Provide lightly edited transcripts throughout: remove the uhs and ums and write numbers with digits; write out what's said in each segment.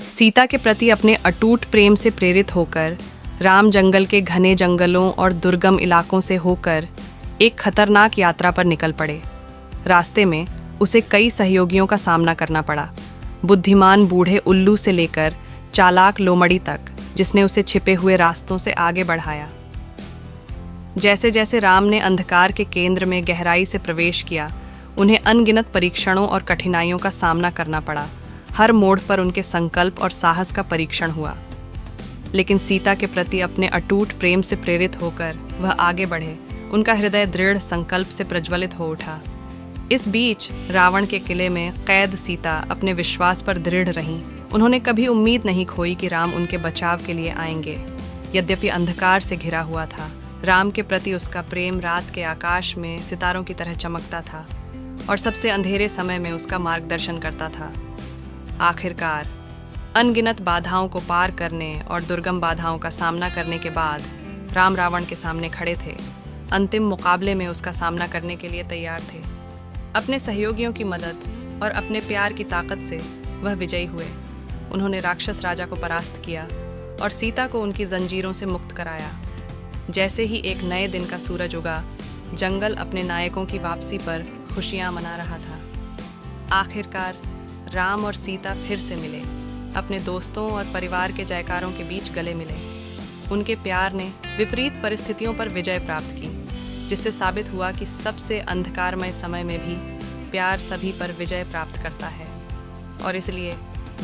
सीता के प्रति अपने अटूट प्रेम से प्रेरित होकर राम जंगल के घने जंगलों और दुर्गम इलाकों से होकर एक खतरनाक यात्रा पर निकल पड़े। रास्ते में उसे कई सहयोगियों का सामना करना पड़ा, बुद्धिमान बूढ़े उल्लू से लेकर चालाक लोमड़ी तक, जिसने उसे छिपे हुए रास्तों से आगे बढ़ाया। जैसे जैसे राम ने अंधकार के केंद्र में गहराई से प्रवेश किया, उन्हें अनगिनत परीक्षणों और कठिनाइयों का सामना करना पड़ा। हर मोड़ पर उनके संकल्प और साहस का परीक्षण हुआ, लेकिन सीता के प्रति अपने अटूट प्रेम से प्रेरित होकर वह आगे बढ़े। उनका हृदय दृढ़ संकल्प से प्रज्वलित हो उठा। इस बीच रावण के किले में कैद सीता अपने विश्वास पर दृढ़ रहीं। उन्होंने कभी उम्मीद नहीं खोई कि राम उनके बचाव के लिए आएंगे। यद्यपि अंधकार से घिरा हुआ था, राम के प्रति उसका प्रेम रात के आकाश में सितारों की तरह चमकता था और सबसे अंधेरे समय में उसका मार्गदर्शन करता था। आखिरकार अनगिनत बाधाओं को पार करने और दुर्गम बाधाओं का सामना करने के बाद राम रावण के सामने खड़े थे। अंतिम मुकाबले में उसका सामना करने के लिए तैयार थे। अपने सहयोगियों की मदद और अपने प्यार की ताकत से वह विजयी हुए। उन्होंने राक्षस राजा को परास्त किया और सीता को उनकी जंजीरों से मुक्त कराया। जैसे ही एक नए दिन का सूरज उगा, जंगल अपने नायकों की वापसी पर खुशियां मना रहा था। आखिरकार राम और सीता फिर से मिले, अपने दोस्तों और परिवार के जयकारों के बीच गले मिले। उनके प्यार ने विपरीत परिस्थितियों पर विजय प्राप्त की, जिससे साबित हुआ कि सबसे अंधकारमय समय में भी प्यार सभी पर विजय प्राप्त करता है। और इसलिए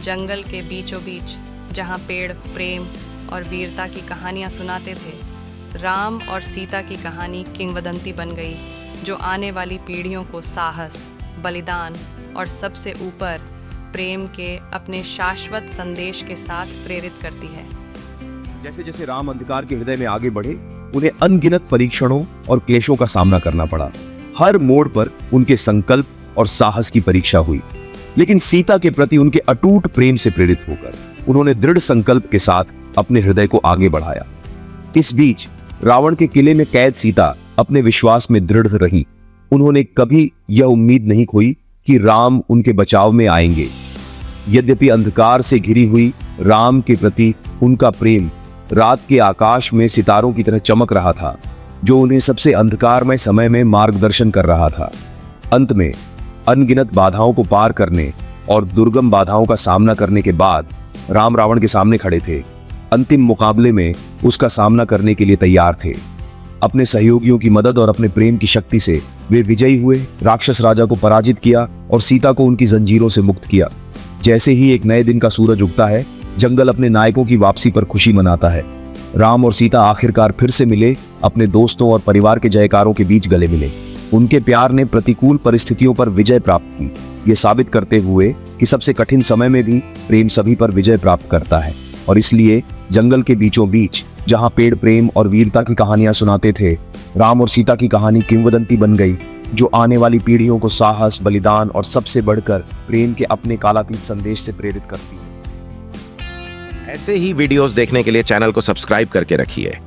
जंगल के बीचों बीच, जहाँ पेड़ प्रेम और वीरता की कहानियाँ सुनाते थे, राम और सीता की कहानी किंवदंती बन गई, जो आने वाली पीढ़ियों को साहस, बलिदान और सबसे ऊपर प्रेम के अपने शाश्वत संदेश के साथ प्रेरित करती है। जैसे जैसे राम अंधकार के हृदय में आगे बढ़े, उन्हें अनगिनत परीक्षणों और क्लेशों का सामना करना पड़ा। हर मोड़ पर उनके संकल्प और साहस की परीक्षा हुई, लेकिन सीता के प्रति उनके अटूट प्रेम से प्रेरित होकर उन्होंने दृढ़ संकल्प के साथ अपने हृदय को आगे बढ़ाया। इस बीच रावण के किले में कैद सीता अपने विश्वास में दृढ़ रही। उन्होंने कभी यह उम्मीद नहीं खोई कि राम उनके बचाव में आएंगे। यद्यपि अंधकार से घिरी हुई राम के प्रति उनका प्रेम रात के आकाश में सितारों की तरह चमक रहा था, जो उन्हें सबसे अंधकारमय समय में मार्गदर्शन कर रहा था। अंत में अनगिनत बाधाओं को पार करने और दुर्गम बाधाओं का सामना करने के बाद राम रावण के सामने खड़े थे। अंतिम मुकाबले में उसका सामना करने के लिए तैयार थे। अपने सहयोगियों की मदद और अपने प्रेम की शक्ति से वे विजयी हुए, राक्षस राजा को पराजित किया और सीता को उनकी जंजीरों से मुक्त किया। जैसे ही एक नए दिन का सूरज उगता है, जंगल अपने नायकों की वापसी पर खुशी मनाता है। राम और सीता आखिरकार फिर से मिले, अपने दोस्तों और परिवार के जयकारों के बीच गले मिले। उनके प्यार ने प्रतिकूल परिस्थितियों पर विजय प्राप्त की, ये साबित करते हुए कि सबसे कठिन समय में भी प्रेम सभी पर विजय प्राप्त करता है। और इसलिए जंगल के बीचों बीच, जहां पेड़ प्रेम और वीरता की कहानियां सुनाते थे, राम और सीता की कहानी किंवदंती बन गई, जो आने वाली पीढ़ियों को साहस, बलिदान और सबसे बढ़कर प्रेम के अपने कालातीत संदेश से प्रेरित करती है। ऐसे ही वीडियोस देखने के लिए चैनल को सब्सक्राइब करके रखिए